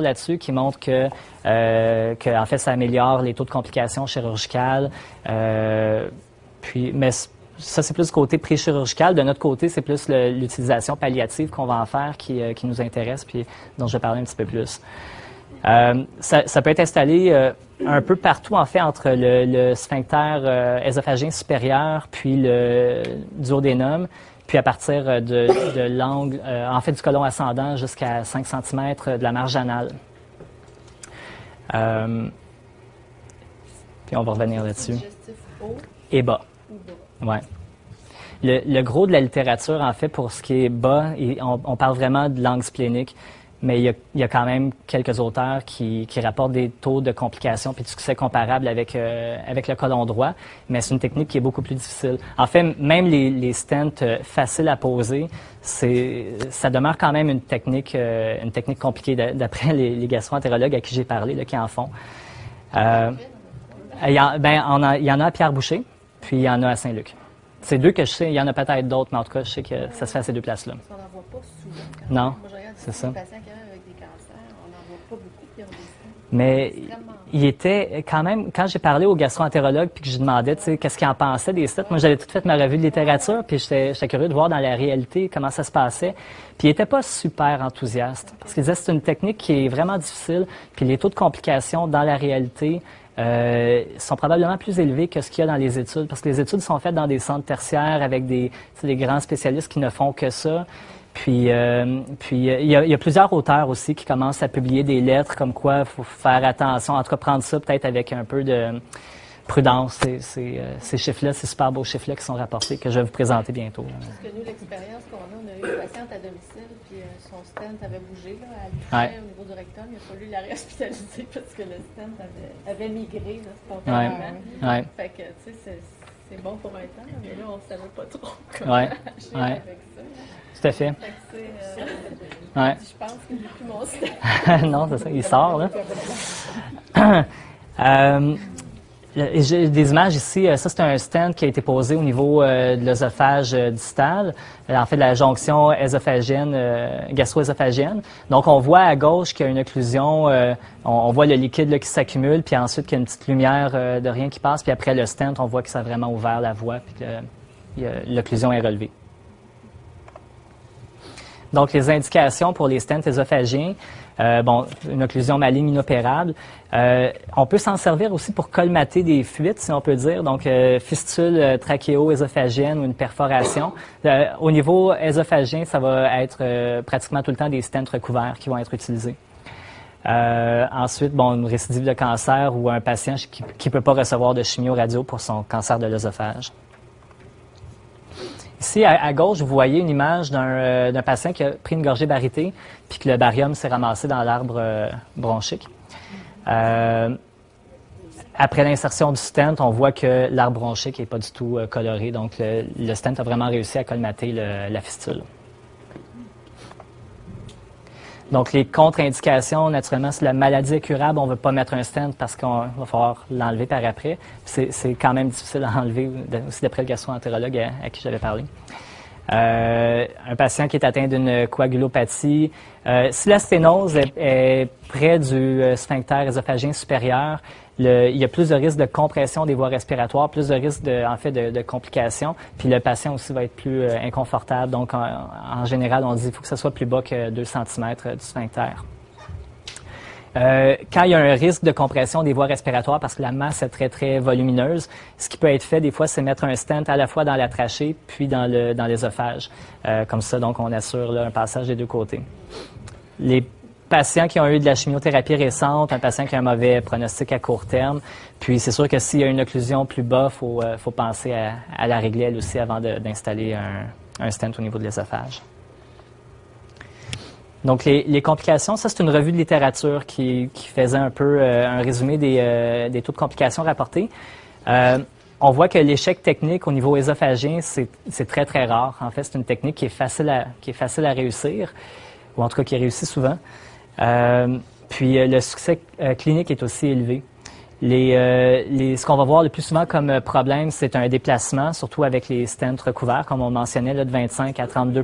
là-dessus qui montrent que en fait, ça améliore les taux de complications chirurgicales. Mais ça, c'est plus le côté pré-chirurgical. De notre côté, c'est plus l'utilisation palliative qu'on va en faire qui nous intéresse, puis dont je vais parler un petit peu plus. Ça peut être installé un peu partout, en fait, entre le sphincter œsophagien supérieur puis le duodénum, puis à partir de l'angle, en fait, du côlon ascendant jusqu'à 5 cm de la marge anale. Puis on va revenir là-dessus. Et bas. Ouais. Le gros de la littérature, en fait, pour ce qui est bas, on parle vraiment de l'angle splénique. Mais il y a quand même quelques auteurs qui rapportent des taux de complications puis de succès comparables avec le côlon droit, mais c'est une technique qui est beaucoup plus difficile. En fait, même les stents faciles à poser, ça demeure quand même une technique compliquée d'après les gastro-entérologues à qui j'ai parlé, là, qui en font. Il y en a à Pierre Boucher, puis il y en a à Saint-Luc. C'est deux que je sais, il y en a peut-être d'autres, mais en tout cas, je sais que ça se fait à ces deux places-là. On n'en voit pas souvent. Non, c'est ça. Les patients qui arrivent avec des cancers, on n'en voit pas beaucoup qui ont des stents. Mais il était quand même, quand j'ai parlé au gastro-entérologue puis que je demandais, tu sais, qu'est-ce qu'il en pensait des stents, moi j'avais tout fait ma revue de littérature puis j'étais curieux de voir dans la réalité comment ça se passait. Puis il était pas super enthousiaste parce qu'il disait que c'est une technique qui est vraiment difficile puis les taux de complications dans la réalité sont probablement plus élevés que ce qu'il y a dans les études, parce que les études sont faites dans des centres tertiaires avec des grands spécialistes qui ne font que ça. Puis il y a plusieurs auteurs aussi qui commencent à publier des lettres comme quoi il faut faire attention, en tout cas prendre ça peut-être avec un peu de prudence, ces chiffres-là, ces super beaux chiffres-là qui sont rapportés, que je vais vous présenter bientôt. Parce que nous, l'expérience qu'on a, on a eu une patiente à domicile, puis son stent avait bougé, là, elle touchait au niveau du rectum, il a fallu la réhospitaliser parce que le stent avait migré là, spontanément. Ouais. Fait que, tu sais, c'est bon pour un temps, mais là, on ne savait pas trop comment agir avec ça. Tout à fait. Je pense que j'ai plus mon stent. Non, c'est ça, il sort, là. J'ai des images ici. Ça, c'est un stent qui a été posé au niveau de l'œsophage distal, en fait, de la jonction ésophagienne, gastro-ésophagienne. Donc, on voit à gauche qu'il y a une occlusion. On voit le liquide là, qui s'accumule, puis ensuite qu'il y a une petite lumière de rien qui passe. Puis après le stent, on voit que ça a vraiment ouvert la voie, puis que l'occlusion est relevée. Donc, les indications pour les stents ésophagiens, une occlusion maligne inopérable. On peut s'en servir aussi pour colmater des fuites, si on peut dire, donc fistule trachéo-ésophagienne ou une perforation. Au niveau ésophageien, ça va être pratiquement tout le temps des stents recouverts qui vont être utilisés. Ensuite, une récidive de cancer ou un patient qui ne peut pas recevoir de chimio-radio pour son cancer de l'œsophage. Ici, à gauche, vous voyez une image d'un patient qui a pris une gorgée barytée puis que le baryum s'est ramassé dans l'arbre bronchique. Après l'insertion du stent, on voit que l'arbre bronchique n'est pas du tout coloré, donc le stent a vraiment réussi à colmater la fistule. Donc, les contre-indications, naturellement, si la maladie est curable, on ne veut pas mettre un stent parce qu'on va falloir l'enlever par après. C'est quand même difficile à enlever, aussi d'après le gastro-entérologue à qui j'avais parlé. Un patient qui est atteint d'une coagulopathie, si la sténose est près du sphincter œsophagien supérieur, il y a plus de risque de compression des voies respiratoires, plus de risque de complications, puis le patient aussi va être plus inconfortable. Donc, en général, on dit qu'il faut que ce soit plus bas que 2 cm du sphincter. Quand il y a un risque de compression des voies respiratoires parce que la masse est très, très volumineuse, ce qui peut être fait des fois, c'est mettre un stent à la fois dans la trachée puis dans l'œsophage. Comme ça, donc, on assure là, un passage des deux côtés. Les patients qui ont eu de la chimiothérapie récente, un patient qui a un mauvais pronostic à court terme, puis c'est sûr que s'il y a une occlusion plus bas, il faut penser à la régler elle aussi avant d'installer un stent au niveau de l'œsophage. Donc, les complications, ça, c'est une revue de littérature qui faisait un peu un résumé des taux de complications rapportés. On voit que l'échec technique au niveau œsophagien, c'est très, très rare. En fait, c'est une technique qui est facile à réussir, ou en tout cas qui réussit souvent. Puis, le succès clinique est aussi élevé. Ce qu'on va voir le plus souvent comme problème, c'est un déplacement, surtout avec les stents recouverts, comme on mentionnait, là, de 25 à 32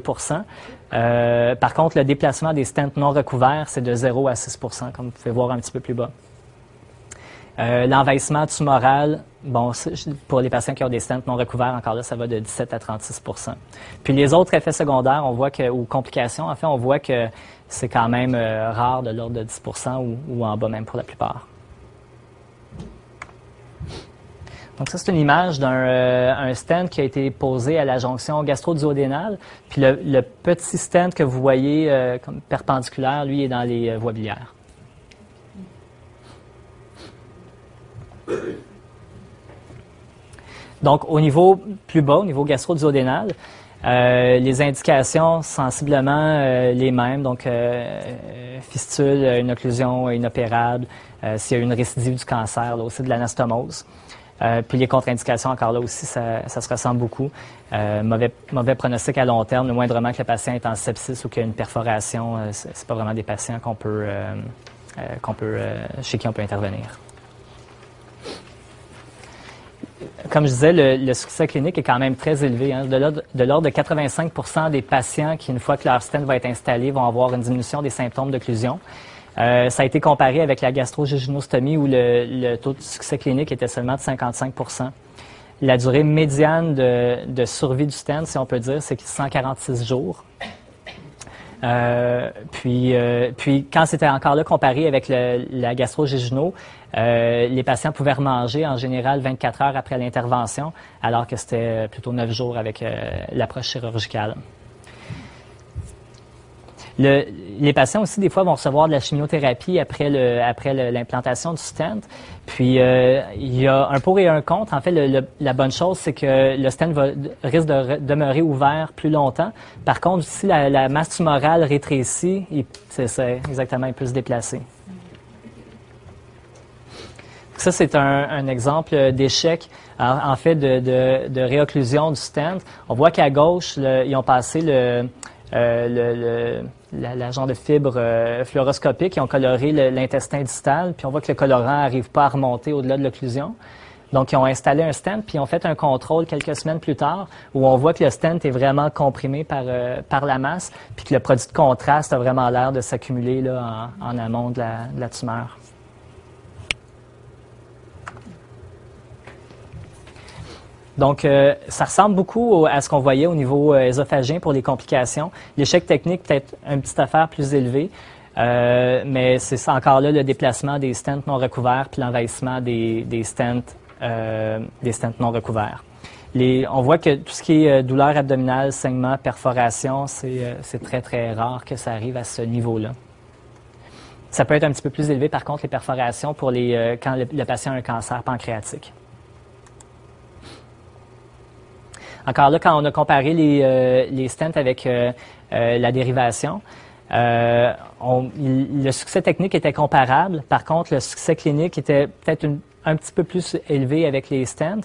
Par contre, le déplacement des stents non recouverts, c'est de 0 à 6 comme vous pouvez voir un petit peu plus bas. L'envahissement tumoral, bon, pour les patients qui ont des stents non recouverts, encore là, ça va de 17 à 36 Puis les autres effets secondaires, on voit que, ou complications, en fait, on voit que c'est quand même rare, de l'ordre de 10 ou en bas même pour la plupart. Donc ça, c'est une image d'un stent qui a été posé à la jonction gastro-duodénale. Puis le petit stent que vous voyez comme perpendiculaire, lui, est dans les voies biliaires. Donc, au niveau plus bas, au niveau gastro-duodénal, les indications sensiblement les mêmes. Donc, fistule, une occlusion inopérable, s'il y a une récidive du cancer, là aussi de l'anastomose. Puis les contre-indications, encore là aussi, ça se ressemble beaucoup. Mauvais pronostic à long terme, le moindrement que le patient est en sepsis ou qu'il y a une perforation, c'est pas vraiment des patients chez qui on peut intervenir. Comme je disais, le succès clinique est quand même très élevé. Hein, de l'ordre de 85 des patients qui, une fois que leur stent va être installé, vont avoir une diminution des symptômes d'occlusion. Ça a été comparé avec la gastro-jéjunostomie où le taux de succès clinique était seulement de 55 La durée médiane de survie du stent, si on peut dire, c'est 146 jours. Puis quand c'était encore là comparé avec la gastro-jéjuno, les patients pouvaient remanger en général 24 heures après l'intervention, alors que c'était plutôt 9 jours avec l'approche chirurgicale. Les patients aussi, des fois, vont recevoir de la chimiothérapie après l'implantation du stent. Puis, il y a un pour et un contre. En fait, la bonne chose, c'est que le stent risque de demeurer ouvert plus longtemps. Par contre, si la masse tumorale rétrécit, c'est exactement, il peut se déplacer. Ça, c'est un exemple d'échec, en fait, de réocclusion du stent. On voit qu'à gauche, ils ont passé la genre de fibre fluoroscopique, ils ont coloré l'intestin distal, puis on voit que le colorant n'arrive pas à remonter au-delà de l'occlusion. Donc, ils ont installé un stent, puis ils ont fait un contrôle quelques semaines plus tard, où on voit que le stent est vraiment comprimé par la masse, puis que le produit de contraste a vraiment l'air de s'accumuler là en amont de la tumeur. Donc, ça ressemble beaucoup à ce qu'on voyait au niveau œsophagien pour les complications. L'échec technique peut-être une petite affaire plus élevée, mais c'est encore là le déplacement des stents non recouverts puis l'envahissement des stents non recouverts. On voit que tout ce qui est douleur abdominale, saignement, perforation, c'est très, très rare que ça arrive à ce niveau-là. Ça peut être un petit peu plus élevé, par contre, les perforations pour quand le patient a un cancer pancréatique. Encore là, quand on a comparé les stents avec la dérivation, le succès technique était comparable. Par contre, le succès clinique était peut-être un petit peu plus élevé avec les stents,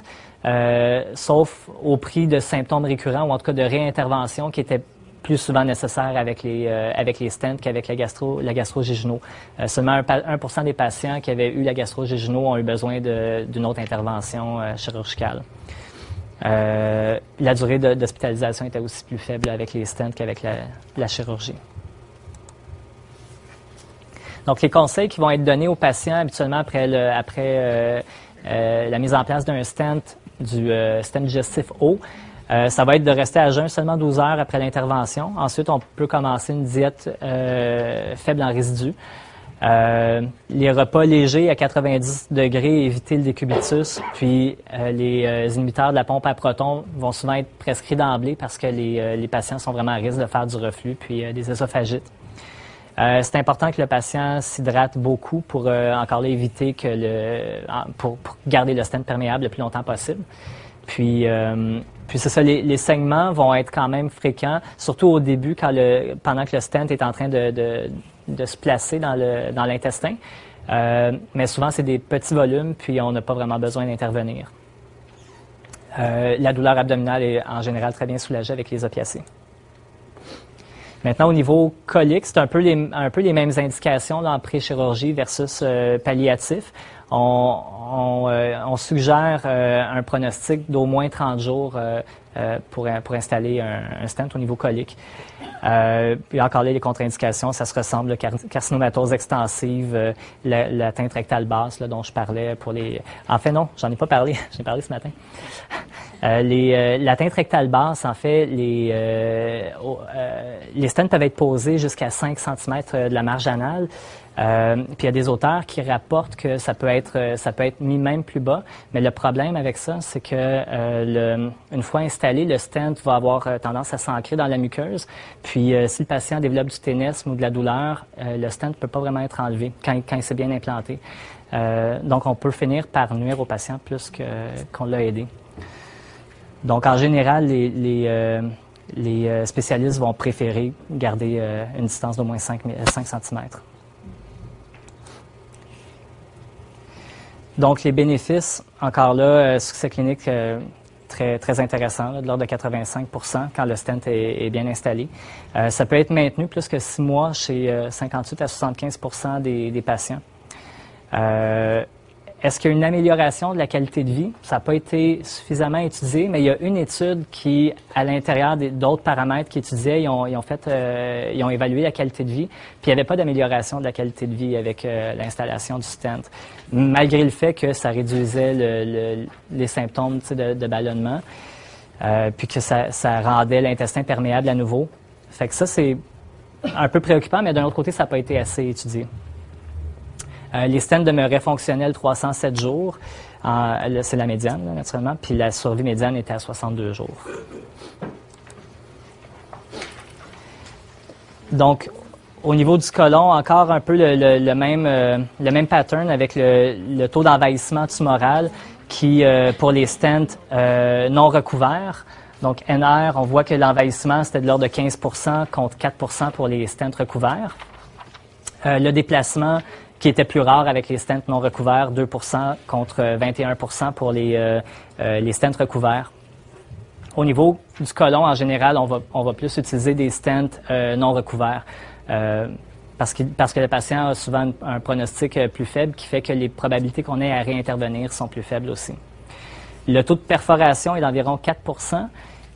sauf au prix de symptômes récurrents ou en tout cas de réintervention qui étaient plus souvent nécessaires avec les stents qu'avec la gastro-jéjuno. Seulement 1% des patients qui avaient eu la gastro-jéjuno ont eu besoin d'une autre intervention chirurgicale. La durée d'hospitalisation était aussi plus faible avec les stents qu'avec la chirurgie. Donc, les conseils qui vont être donnés aux patients habituellement après la mise en place d'un stent, du stent digestif haut, ça va être de rester à jeun seulement 12 heures après l'intervention. Ensuite, on peut commencer une diète faible en résidus. Les repas légers à 90 degrés, éviter le décubitus, puis les inhibiteurs de la pompe à protons vont souvent être prescrits d'emblée parce que les patients sont vraiment à risque de faire du reflux puis des ésophagites. C'est important que le patient s'hydrate beaucoup pour encore là éviter pour garder le stent perméable le plus longtemps possible. Puis c'est ça, les saignements vont être quand même fréquents, surtout au début pendant que le stent est en train de se placer dans l'intestin. Mais souvent, c'est des petits volumes, puis on n'a pas vraiment besoin d'intervenir. La douleur abdominale est en général très bien soulagée avec les opiacés. Maintenant, au niveau colique, c'est un peu les mêmes indications là, en pré-chirurgie versus palliatif. On on suggère un pronostic d'au moins 30 jours pour installer un stent au niveau colique. Puis encore là, les contre-indications, ça se ressemble, carcinomatose extensive, l'atteinte rectale basse là, dont je parlais pour les... En fait, non, j'en ai pas parlé, j'en ai parlé ce matin. L'atteinte rectale basse, en fait, les stents peuvent être posés jusqu'à 5 cm de la marge anale. Puis il y a des auteurs qui rapportent que ça peut être mis même plus bas, mais le problème avec ça, c'est que une fois installé, le stent va avoir tendance à s'ancrer dans la muqueuse. Puis si le patient développe du ténisme ou de la douleur, le stent ne peut pas vraiment être enlevé quand il s'est bien implanté. Donc on peut finir par nuire au patient plus qu'on l'a aidé. Donc en général, les spécialistes vont préférer garder une distance d'au moins 5 cm. Donc, les bénéfices, encore là, succès clinique très, très intéressant, là, de l'ordre de 85 % quand le stent est bien installé. Ça peut être maintenu plus que 6 mois chez 58 à 75 % des patients. Est-ce qu'il y a une amélioration de la qualité de vie? Ça n'a pas été suffisamment étudié, mais il y a une étude qui, à l'intérieur d'autres paramètres qu'ils étudiaient, ils ont évalué la qualité de vie, puis il n'y avait pas d'amélioration de la qualité de vie avec l'installation du stent, malgré le fait que ça réduisait les symptômes de ballonnement, puis que ça rendait l'intestin perméable à nouveau. Fait que ça, c'est un peu préoccupant, mais d'un autre côté, ça n'a pas été assez étudié. Les stents demeuraient fonctionnels 307 jours. C'est la médiane, là, naturellement. Puis la survie médiane était à 62 jours. Donc, au niveau du côlon, encore un peu le même pattern avec le taux d'envahissement tumoral qui, pour les stents non recouverts, donc NR, on voit que l'envahissement, c'était de l'ordre de 15 % contre 4 % pour les stents recouverts. Le déplacement qui était plus rare avec les stents non recouverts, 2 % contre 21 % pour les stents recouverts. Au niveau du côlon, en général, on va plus utiliser des stents non recouverts parce que le patient a souvent un pronostic plus faible qui fait que les probabilités qu'on ait à réintervenir sont plus faibles aussi. Le taux de perforation est d'environ 4 %.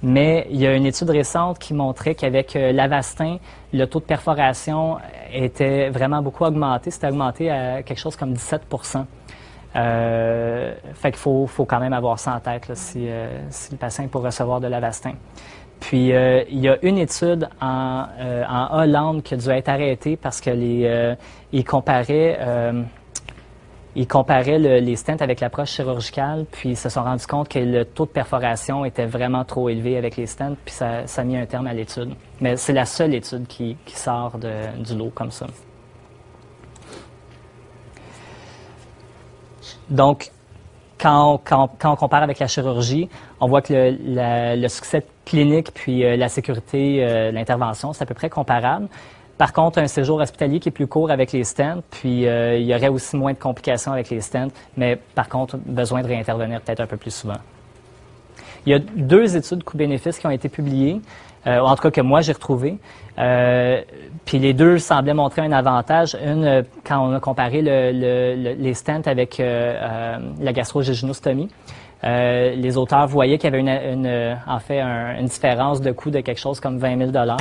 Mais il y a une étude récente qui montrait qu'avec l'Avastin, le taux de perforation était vraiment beaucoup augmenté. C'était augmenté à quelque chose comme 17 % fait qu'il faut quand même avoir ça en tête là, si le patient est pour recevoir de l'Avastin. Puis, il y a une étude en Hollande qui a dû être arrêtée parce que ils comparaient les stents avec l'approche chirurgicale, puis ils se sont rendus compte que le taux de perforation était vraiment trop élevé avec les stents, puis ça a mis un terme à l'étude. Mais c'est la seule étude qui sort du lot comme ça. Donc, quand on compare avec la chirurgie, on voit que le succès clinique puis la sécurité, l'intervention, c'est à peu près comparable. Par contre, un séjour hospitalier qui est plus court avec les stents, puis il y aurait aussi moins de complications avec les stents, mais par contre, besoin de réintervenir peut-être un peu plus souvent. Il y a 2 études coût-bénéfice qui ont été publiées, en tout cas que moi j'ai retrouvées, puis les 2 semblaient montrer un avantage. Une, quand on a comparé les stents avec la gastro-jéjunostomie, les auteurs voyaient qu'il y avait une différence de coût de quelque chose comme 20 000 $.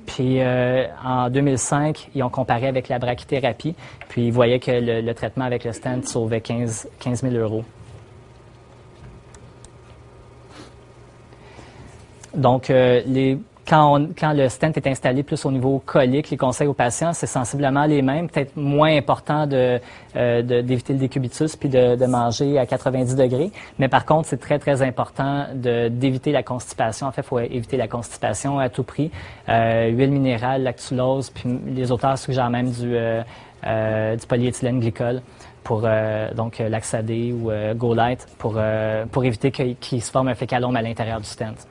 Puis en 2005, ils ont comparé avec la brachythérapie, puis ils voyaient que le traitement avec le stent sauvait 15 000 €. Donc, quand le stent est installé plus au niveau colique, les conseils aux patients, c'est sensiblement les mêmes. Peut-être moins important d'éviter le décubitus puis de manger à 90 degrés. Mais par contre, c'est très, très important d'éviter la constipation. En fait, il faut éviter la constipation à tout prix. Huile minérale, lactulose, puis les auteurs suggèrent même du polyéthylène glycol pour donc Laxadé ou Go-Lite pour éviter qu'il se forme un fécalome à l'intérieur du stent.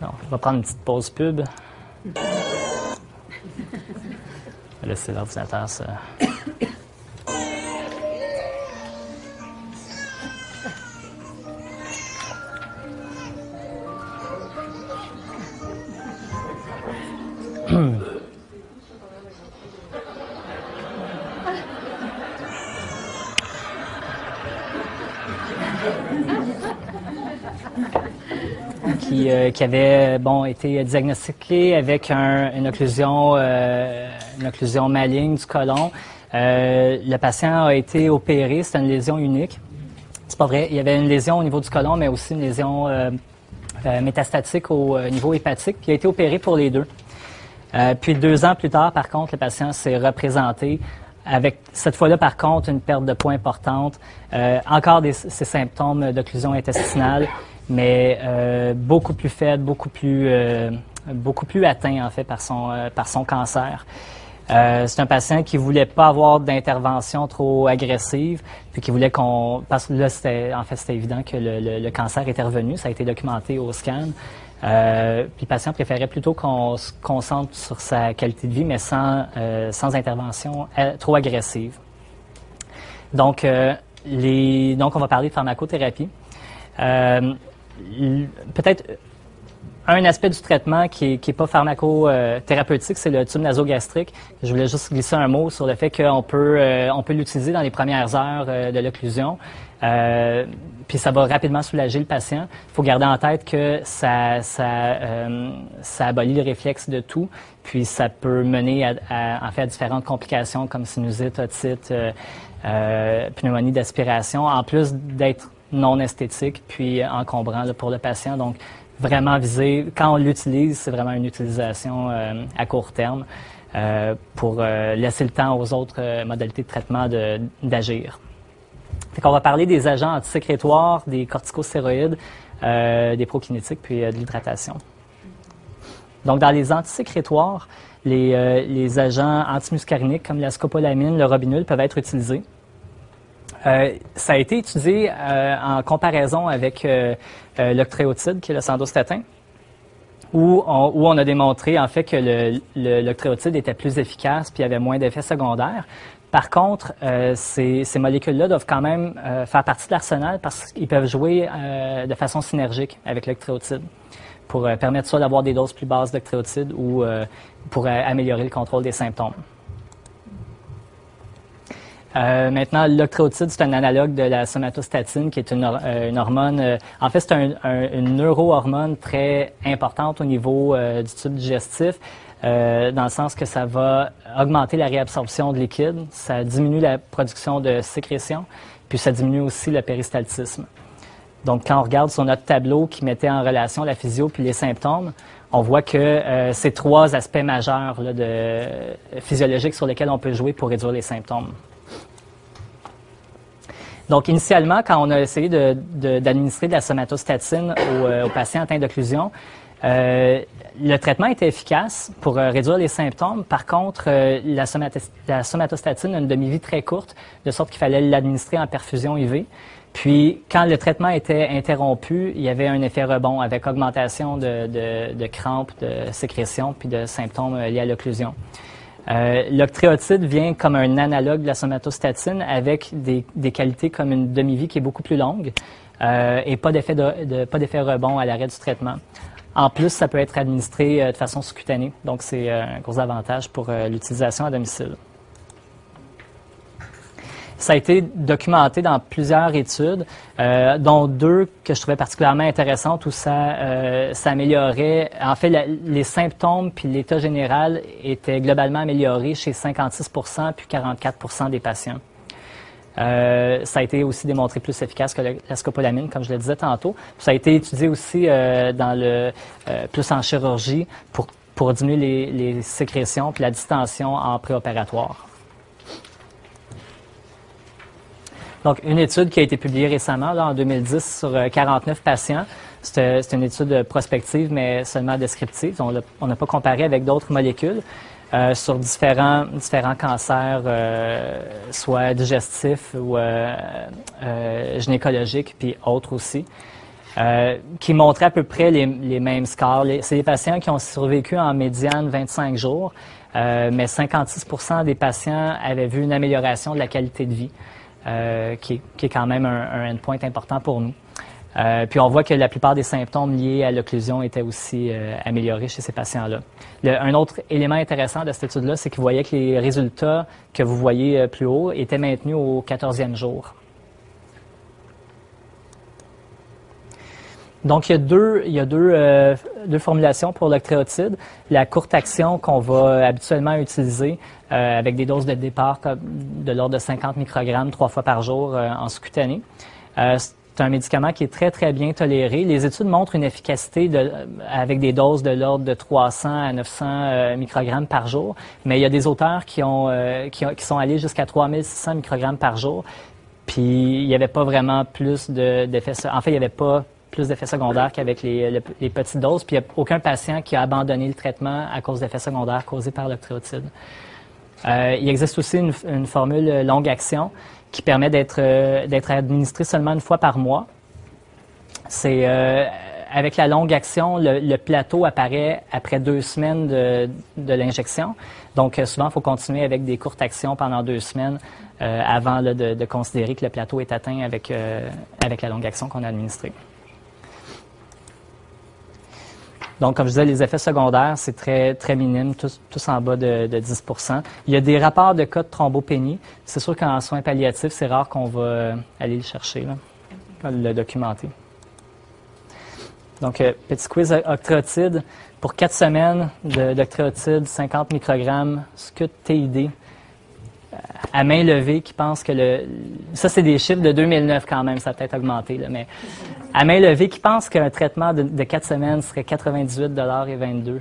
Non, on va prendre une petite pause pub. On va laisser l'ordinateur ça. qui avait été diagnostiqué avec une occlusion maligne du côlon. Le patient a été opéré, c'était une lésion unique. C'est pas vrai, il y avait une lésion au niveau du côlon, mais aussi une lésion métastatique au niveau hépatique, puis il a été opéré pour les deux. Puis 2 ans plus tard, par contre, le patient s'est représenté avec, cette fois-là, par contre, une perte de poids importante, encore ces symptômes d'occlusion intestinale, mais beaucoup plus faible, beaucoup plus atteint, en fait, par son cancer. C'est un patient qui voulait pas avoir d'intervention trop agressive, puis qui voulait parce que là, c'était évident que le cancer était revenu, ça a été documenté au scan. Puis le patient préférait plutôt qu'on se concentre sur sa qualité de vie, mais sans intervention trop agressive. Donc, on va parler de pharmacothérapie. Peut-être un aspect du traitement qui est pas pharmacothérapeutique, c'est le tube nasogastrique. Je voulais juste glisser un mot sur le fait qu'on peut l'utiliser dans les premières heures de l'occlusion. Puis ça va rapidement soulager le patient. Il faut garder en tête que ça abolit le réflexe de toux, puis ça peut mener à différentes complications comme sinusite, otite, pneumonie d'aspiration, en plus d'être non esthétique puis encombrant là, pour le patient. Donc, vraiment visé, quand on l'utilise, c'est vraiment une utilisation à court terme pour laisser le temps aux autres modalités de traitement d'agir. Fait qu'on va parler des agents antisécrétoires, des corticostéroïdes, des prokinétiques, puis de l'hydratation. Donc, dans les antisécrétoires, les agents antimuscariniques comme la scopolamine, le robinul peuvent être utilisés. Ça a été étudié en comparaison avec l'octréotide, qui est le sandostatin, où on a démontré en fait que l'octréotide était plus efficace puis avait moins d'effets secondaires. Par contre, ces molécules-là doivent quand même faire partie de l'arsenal parce qu'ils peuvent jouer de façon synergique avec l'octréotide pour permettre soit d'avoir des doses plus basses d'octréotide ou pour améliorer le contrôle des symptômes. Maintenant, l'octréotide, c'est un analogue de la somatostatine, qui est une hormone. En fait, c'est une neurohormone très importante au niveau du tube digestif, dans le sens que ça va augmenter la réabsorption de liquide, ça diminue la production de sécrétion, puis ça diminue aussi le péristaltisme. Donc, quand on regarde sur notre tableau qui mettait en relation la physio puis les symptômes, on voit que c'est 3 aspects majeurs là, physiologiques sur lesquels on peut jouer pour réduire les symptômes. Donc, initialement, quand on a essayé d'administrer de la somatostatine aux patients atteints d'occlusion, le traitement était efficace pour réduire les symptômes. Par contre, la somatostatine a une demi-vie très courte, de sorte qu'il fallait l'administrer en perfusion IV. Puis, quand le traitement était interrompu, il y avait un effet rebond avec augmentation de crampes, de sécrétion, puis de symptômes liés à l'occlusion. L'octréotide vient comme un analogue de la somatostatine avec des qualités comme une demi-vie qui est beaucoup plus longue et pas d'effet rebond à l'arrêt du traitement. En plus, ça peut être administré de façon sous-cutanée, donc c'est un gros avantage pour l'utilisation à domicile. Ça a été documenté dans plusieurs études, dont 2 que je trouvais particulièrement intéressantes où ça améliorait. En fait, les symptômes puis l'état général étaient globalement améliorés chez 56% puis 44% des patients. Ça a été aussi démontré plus efficace que la scopolamine, comme je le disais tantôt. Ça a été étudié aussi plus en chirurgie pour diminuer les sécrétions puis la distension en préopératoire. Donc, une étude qui a été publiée récemment, là, en 2010, sur 49 patients. C'est une étude prospective, mais seulement descriptive. On n'a pas comparé avec d'autres molécules sur différents cancers, soit digestifs ou gynécologiques, puis autres aussi, qui montraient à peu près les mêmes scores. C'est des patients qui ont survécu en médiane 25 jours, mais 56% des patients avaient vu une amélioration de la qualité de vie. Qui est quand même un endpoint important pour nous. Puis on voit que la plupart des symptômes liés à l'occlusion étaient aussi améliorés chez ces patients-là. Un autre élément intéressant de cette étude-là, c'est qu'il voyait que les résultats que vous voyez plus haut étaient maintenus au 14e jour. Donc, il y a deux formulations pour l'octréotide. La courte action qu'on va habituellement utiliser avec des doses de départ de l'ordre de 50 microgrammes 3 fois par jour en sous-cutané. C'est un médicament qui est très, très bien toléré. Les études montrent une efficacité avec des doses de l'ordre de 300 à 900 microgrammes par jour, mais il y a des auteurs qui sont allés jusqu'à 3600 microgrammes par jour, puis il n'y avait pas vraiment plus d'effets. En fait, il n'y avait pas plus d'effets secondaires qu'avec les petites doses, puis il n'y a aucun patient qui a abandonné le traitement à cause d'effets secondaires causés par l'octréotide. Il existe aussi une formule longue action qui permet d'être administrée seulement une fois par mois. C'est avec la longue action, le plateau apparaît après 2 semaines de l'injection. Donc, souvent, il faut continuer avec des courtes actions pendant 2 semaines avant de considérer que le plateau est atteint avec la longue action qu'on a administrée. Donc, comme je disais, les effets secondaires, c'est très, très minime, tous en bas de 10 %. Il y a des rapports de cas de thrombopénie. C'est sûr qu'en soins palliatifs, c'est rare qu'on va aller le chercher, là, le documenter. Donc, petit quiz octréotide. Pour 4 semaines d'octréotide, 50 microgrammes, SCUT-TID, à main levée, qui pense que ça, c'est des chiffres de 2009 quand même, ça a peut-être augmenté, là, mais à main levée, qui pense qu'un traitement de 4 semaines serait 98,22 $.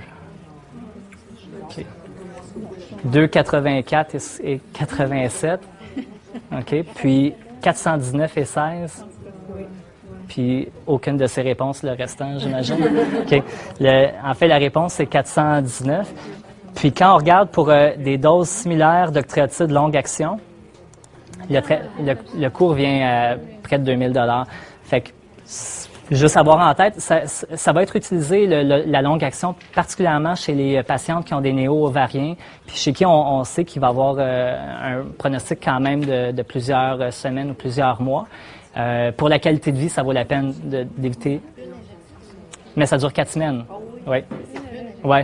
OK. 2,84 et 87. OK. Puis 419 et 16. Puis aucune de ces réponses, le restant, j'imagine. OK. En fait, la réponse, c'est 419. Puis quand on regarde pour des doses similaires d'octréotide longue action, le cours vient à près de 2000 $. Fait que, juste avoir en tête, ça va être utilisé, la longue action, particulièrement chez les patientes qui ont des néo-ovariens, puis chez qui on sait qu'il va y avoir un pronostic quand même de plusieurs semaines ou plusieurs mois. Pour la qualité de vie, ça vaut la peine d'éviter. Mais ça dure 4 semaines. Oui. Oui.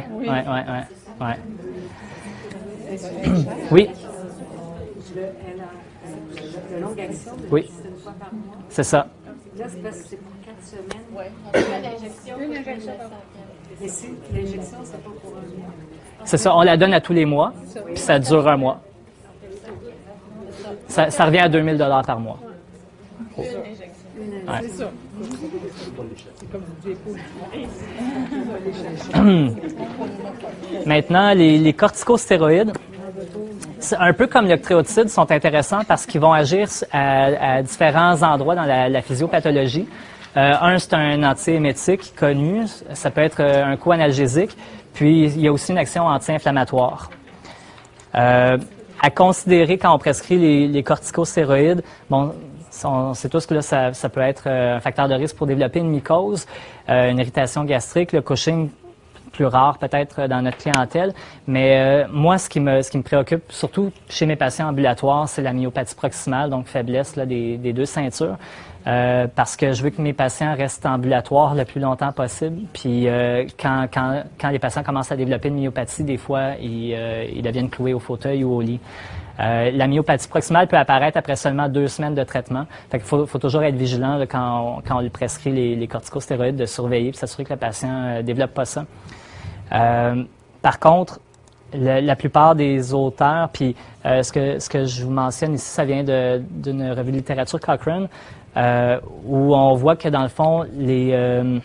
Oui. Le longue action, oui. C'est une fois par mois. C'est ça. Là, c'est parce que c'est pour 4 semaines. Oui, on fait l'injection. Une injection. Et si l'injection, c'est pas pour un mois. C'est ça, on la donne à tous les mois, puis ça dure 1 mois. Ça revient à 2000 $ par mois. Une injection. Ouais. C'est ça. Maintenant, les corticostéroïdes, un peu comme l'octréotide, sont intéressants parce qu'ils vont agir à différents endroits dans la physiopathologie. C'est un antiémétique connu, ça peut être un co-analgésique, puis il y a aussi une action anti-inflammatoire. À considérer quand on prescrit les corticostéroïdes, bon, on sait tous que là, ça peut être un facteur de risque pour développer une mycose, une irritation gastrique, le Cushing, plus rare peut-être dans notre clientèle. Mais moi, ce qui me préoccupe, surtout chez mes patients ambulatoires, c'est la myopathie proximale, donc faiblesse là, des 2 ceintures. Parce que je veux que mes patients restent ambulatoires le plus longtemps possible. Puis quand les patients commencent à développer une myopathie, des fois, ils deviennent cloués au fauteuil ou au lit. La myopathie proximale peut apparaître après seulement 2 semaines de traitement. Fait qu'il faut toujours être vigilant là, quand on lui prescrit les corticostéroïdes, de surveiller et s'assurer que le patient développe pas ça. Par contre, la plupart des auteurs, puis ce que je vous mentionne ici, ça vient d'une revue de littérature Cochrane, où on voit que dans le fond, les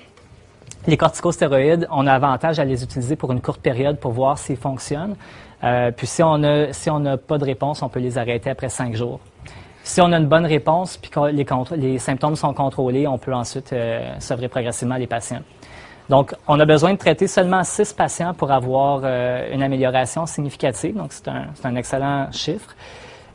corticostéroïdes, on a avantage à les utiliser pour une courte période pour voir s'ils fonctionnent. Puis si on n'a pas de réponse, on peut les arrêter après 5 jours. Si on a une bonne réponse puis que les symptômes sont contrôlés, on peut ensuite sevrer progressivement les patients. Donc, on a besoin de traiter seulement 6 patients pour avoir une amélioration significative. Donc, c'est un excellent chiffre.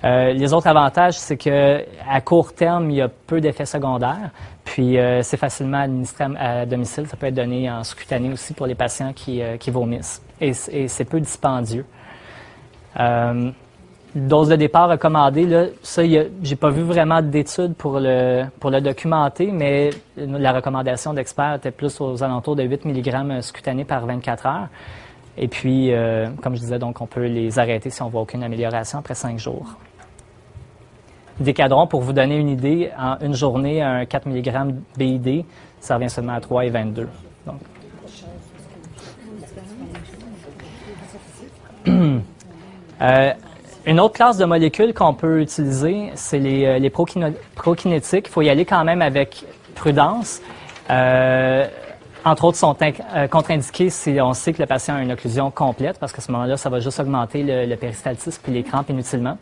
Les autres avantages, c'est que à court terme, il y a peu d'effets secondaires. Puis, c'est facilement administré à domicile. Ça peut être donné en sous-cutané aussi pour les patients qui vomissent. Et c'est peu dispendieux. Dose de départ recommandée, là, ça, j'ai pas vu vraiment d'études pour le documenter, mais la recommandation d'experts était plus aux alentours de 8 mg sous-cutané par 24 heures. Et puis, comme je disais, donc, on peut les arrêter si on voit aucune amélioration après 5 jours. Décadron, pour vous donner une idée, en une journée, un 4 mg BID, ça revient seulement à 3,22. Donc. Une autre classe de molécules qu'on peut utiliser, c'est les prokinétiques. Il faut y aller quand même avec prudence. Entre autres, sont contre-indiqués si on sait que le patient a une occlusion complète, parce qu'à ce moment-là, ça va juste augmenter le péristaltisme et les crampes inutilement.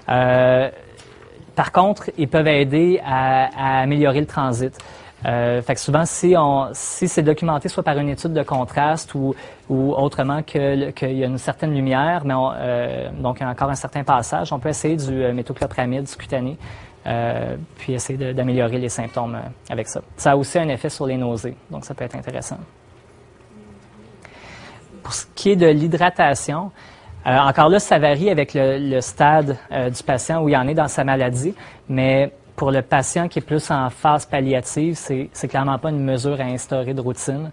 Par contre, ils peuvent aider à améliorer le transit. Fait que souvent, si c'est documenté soit par une étude de contraste ou autrement qu'il y a une certaine lumière, mais donc il y a encore un certain passage, on peut essayer du méthoclopramide cutané, puis essayer d'améliorer les symptômes avec ça. Ça a aussi un effet sur les nausées, donc ça peut être intéressant. Pour ce qui est de l'hydratation, encore là, ça varie avec le stade du patient où il en est dans sa maladie, mais pour le patient qui est plus en phase palliative, c'est clairement pas une mesure à instaurer de routine.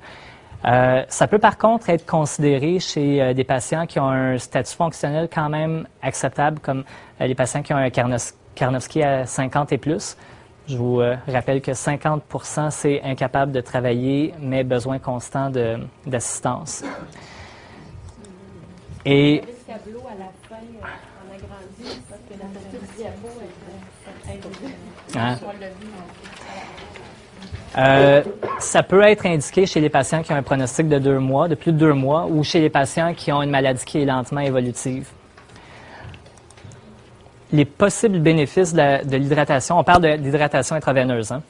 Ça peut par contre être considéré chez des patients qui ont un statut fonctionnel quand même acceptable, comme les patients qui ont un Karnofsky à 50 et plus. Je vous rappelle que 50% c'est incapable de travailler, mais besoin constant d'assistance. Et le tableau à la fin, on agrandit, parce que la petite diapo ça peut être indiqué chez les patients qui ont un pronostic de 2 mois, de plus de 2 mois, ou chez les patients qui ont une maladie qui est lentement évolutive. Les possibles bénéfices de l'hydratation, on parle de l'hydratation intraveineuse, hein?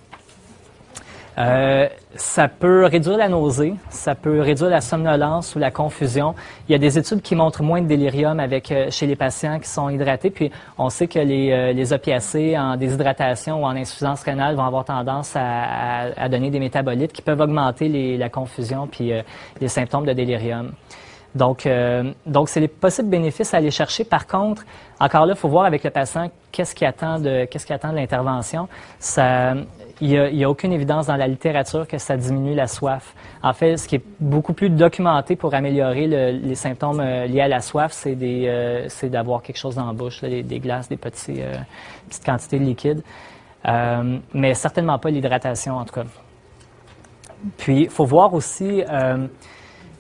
Ça peut réduire la nausée, ça peut réduire la somnolence ou la confusion. Il y a des études qui montrent moins de délirium chez les patients qui sont hydratés. Puis on sait que les opiacés en déshydratation ou en insuffisance rénale vont avoir tendance à donner des métabolites qui peuvent augmenter la confusion puis les symptômes de délirium. Donc c'est les possibles bénéfices à aller chercher. Par contre, encore là, il faut voir avec le patient qu'est-ce qu'il attend de l'intervention. Il y a aucune évidence dans la littérature que ça diminue la soif. En fait, ce qui est beaucoup plus documenté pour améliorer les symptômes liés à la soif, c'est d'avoir quelque chose dans la bouche, là, des glaces, des petites quantités de liquide, mais certainement pas l'hydratation en tout cas. Puis, il faut voir aussi,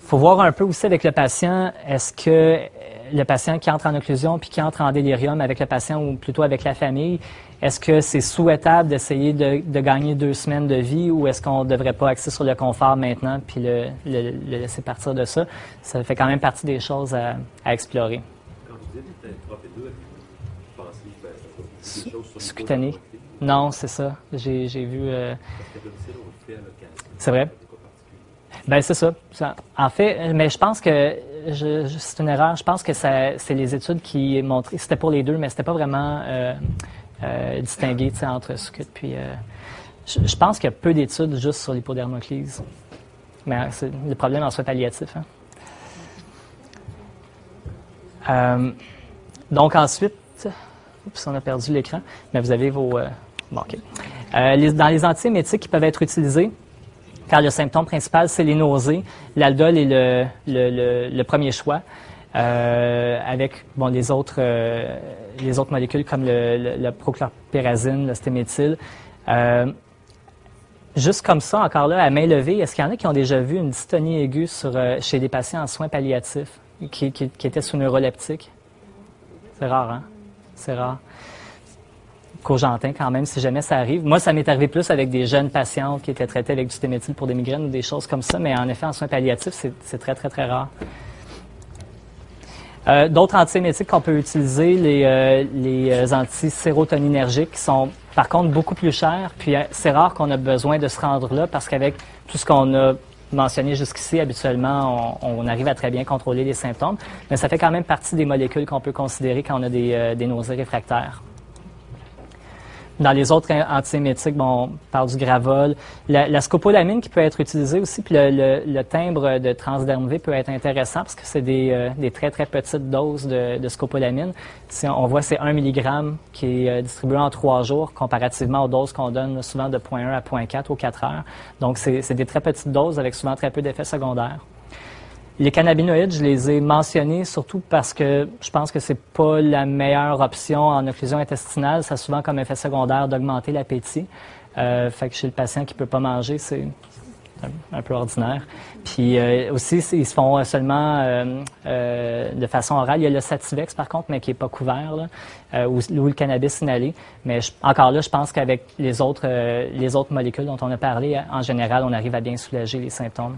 faut voir un peu aussi avec le patient, est-ce que le patient qui entre en occlusion puis qui entre en délirium avec le patient ou plutôt avec la famille, est-ce que c'est souhaitable d'essayer de gagner 2 semaines de vie ou est-ce qu'on ne devrait pas axer sur le confort maintenant puis le laisser partir de ça? Ça fait quand même partie des choses à explorer. Quand vous dites tropédeux, vous pensez que ça des choses sur sous-cutané? Non, c'est ça. J'ai vu... Parce qu'à domicile, on le fait à l'occasion. C'est vrai? Ben c'est ça. En fait, mais je pense que c'est une erreur. Je pense que c'est les études qui montraient, c'était pour les deux, mais c'était pas vraiment distingué entre sous-cut puis. Je pense qu'il y a peu d'études juste sur l'hypodermoclise. Mais c'est le problème en soins palliatifs. Hein. Donc ensuite, oups, on a perdu l'écran, mais vous avez vos. Bon, OK. Dans les antiémétiques qui peuvent être utilisés. Quand le symptôme principal, c'est les nausées, l'aldol est le premier choix, avec les autres molécules comme le prochlorpérazine, le stéméthyle. Juste comme ça, encore là, à main levée, est-ce qu'il y en a qui ont déjà vu une dystonie aiguë chez des patients en soins palliatifs qui étaient sous neuroleptique? C'est rare, hein? C'est rare. Cogentin quand même, si jamais ça arrive. Moi, ça m'est arrivé plus avec des jeunes patientes qui étaient traitées avec du stéméthyle pour des migraines ou des choses comme ça, mais en effet, en soins palliatifs, c'est très, très, très rare. D'autres antiémétiques qu'on peut utiliser, les anti-sérotoninergiques, qui sont par contre beaucoup plus chers, puis c'est rare qu'on a besoin de se rendre là, parce qu'avec tout ce qu'on a mentionné jusqu'ici, habituellement, on arrive à très bien contrôler les symptômes, mais ça fait quand même partie des molécules qu'on peut considérer quand on a des nausées réfractaires. Dans les autres antiémétiques, on parle du Gravol. La scopolamine qui peut être utilisée aussi, puis le timbre de Transderm V peut être intéressant parce que c'est des très, très petites doses de scopolamine. Si on voit, c'est 1 mg qui est distribué en 3 jours comparativement aux doses qu'on donne souvent de 0,1 à 0,4 aux 4 heures. Donc, c'est des très petites doses avec souvent très peu d'effets secondaires. Les cannabinoïdes, je les ai mentionnés surtout parce que je pense que c'est pas la meilleure option en occlusion intestinale. Ça a souvent comme effet secondaire d'augmenter l'appétit. Fait que chez le patient qui peut pas manger, c'est un peu ordinaire. Puis aussi, ils se font seulement de façon orale. Il y a le Sativex, par contre, mais qui n'est pas couvert, là, ou le cannabis inhalé. Mais encore là, je pense qu'avec les autres molécules dont on a parlé, en général, on arrive à bien soulager les symptômes.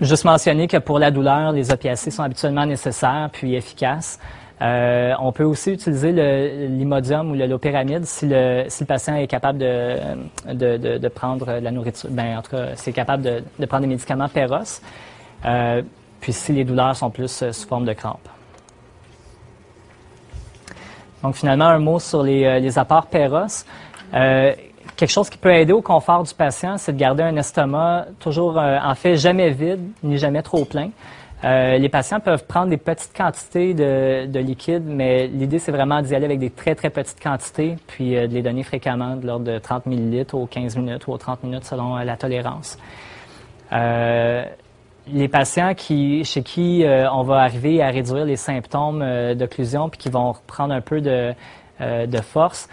Juste mentionner que pour la douleur, les opiacés sont habituellement nécessaires puis efficaces. On peut aussi utiliser l'imodium ou le loperamide si le patient est capable de prendre la nourriture, en tout cas, s'il est capable de prendre des médicaments Péros, puis si les douleurs sont plus sous forme de crampes. Donc finalement, un mot sur les apports Péros. Quelque chose qui peut aider au confort du patient, c'est de garder un estomac toujours, en fait, jamais vide, ni jamais trop plein. Les patients peuvent prendre des petites quantités de liquide, mais l'idée, c'est vraiment d'y aller avec des très, très petites quantités, puis de les donner fréquemment, de l'ordre de 30 ml aux 15 minutes ou aux 30 minutes selon la tolérance. Les patients chez qui on va arriver à réduire les symptômes d'occlusion puis qui vont reprendre un peu de force,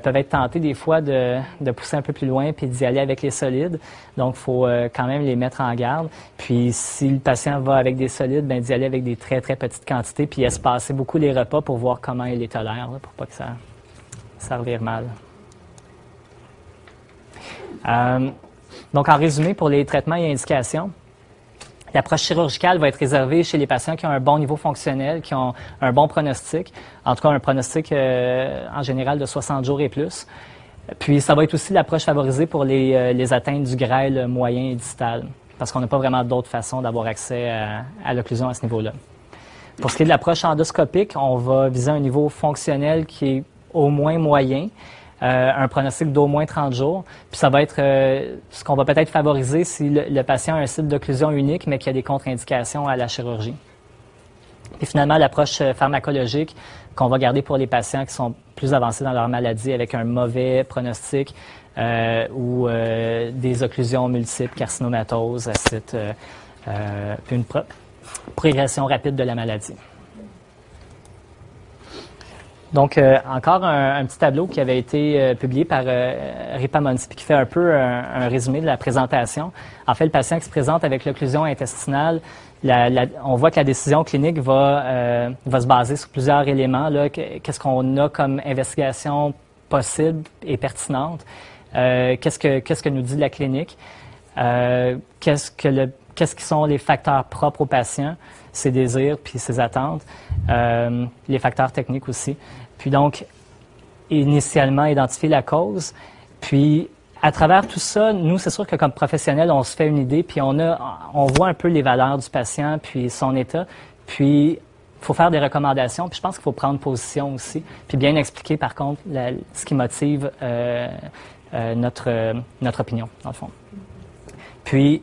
peuvent être tentés des fois de pousser un peu plus loin puis d'y aller avec les solides. Donc, il faut quand même les mettre en garde. Puis, si le patient va avec des solides, d'y aller avec des très, très petites quantités puis espacer beaucoup les repas pour voir comment il les tolère, là, pour pas que ça revire mal. Donc, en résumé, pour les traitements et indications, l'approche chirurgicale va être réservée chez les patients qui ont un bon niveau fonctionnel, qui ont un bon pronostic, en tout cas un pronostic en général de 60 jours et plus. Puis ça va être aussi l'approche favorisée pour les atteintes du grêle moyen et distal, parce qu'on n'a pas vraiment d'autres façons d'avoir accès à l'occlusion à ce niveau-là. Pour ce qui est de l'approche endoscopique, on va viser un niveau fonctionnel qui est au moins moyen, un pronostic d'au moins 30 jours. Puis ça va être ce qu'on va peut-être favoriser si le patient a un site d'occlusion unique, mais qu'il y a des contre-indications à la chirurgie. Et finalement, l'approche pharmacologique qu'on va garder pour les patients qui sont plus avancés dans leur maladie avec un mauvais pronostic ou des occlusions multiples, carcinomatose, acide, puis une progression rapide de la maladie. Donc, encore un petit tableau qui avait été publié par Ripamonti, puis qui fait un peu un résumé de la présentation. En fait, le patient qui se présente avec l'occlusion intestinale, on voit que la décision clinique va se baser sur plusieurs éléments. Qu'est-ce qu'on a comme investigation possible et pertinente? Qu'est-ce que nous dit la clinique? Qu'est-ce qui sont les facteurs propres au patient, ses désirs puis ses attentes, les facteurs techniques aussi. Puis donc, initialement, identifier la cause. Puis, à travers tout ça, nous, c'est sûr que comme professionnels, on se fait une idée, puis on voit un peu les valeurs du patient, puis son état. Puis, il faut faire des recommandations, puis je pense qu'il faut prendre position aussi, puis bien expliquer, par contre, ce qui motive notre opinion, dans le fond. Puis,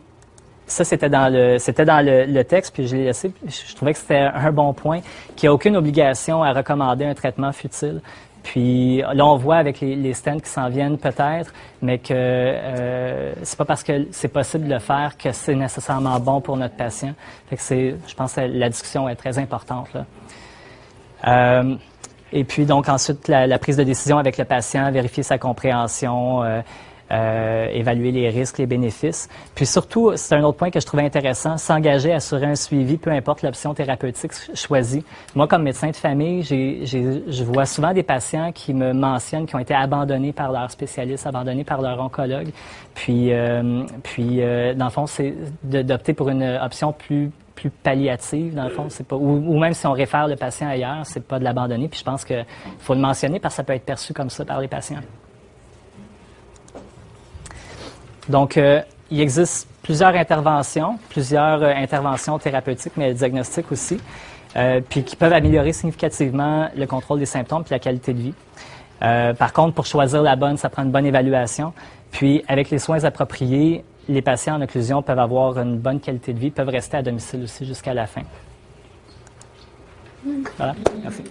ça, c'était dans le texte, puis je l'ai laissé. Je trouvais que c'était un bon point, qu'il n'y a aucune obligation à recommander un traitement futile. Puis là, on voit avec les stents qui s'en viennent peut-être, mais que c'est pas parce que c'est possible de le faire que c'est nécessairement bon pour notre patient. Fait que je pense que la discussion est très importante là. Et puis donc ensuite, la prise de décision avec le patient, vérifier sa compréhension, évaluer les risques, les bénéfices. Puis surtout, c'est un autre point que je trouvais intéressant, s'engager à assurer un suivi, peu importe l'option thérapeutique choisie. Moi, comme médecin de famille, je vois souvent des patients qui me mentionnent qui ont été abandonnés par leur spécialiste, abandonnés par leur oncologue. Puis dans le fond, c'est d'opter pour une option plus palliative, dans le fond, c'est pas, ou même si on réfère le patient ailleurs, c'est pas de l'abandonner. Puis je pense qu'il faut le mentionner parce que ça peut être perçu comme ça par les patients. Donc, il existe plusieurs interventions thérapeutiques, mais diagnostiques aussi, puis qui peuvent améliorer significativement le contrôle des symptômes et la qualité de vie. Par contre, pour choisir la bonne, ça prend une bonne évaluation. Puis, avec les soins appropriés, les patients en occlusion peuvent avoir une bonne qualité de vie, peuvent rester à domicile aussi jusqu'à la fin. Voilà, merci.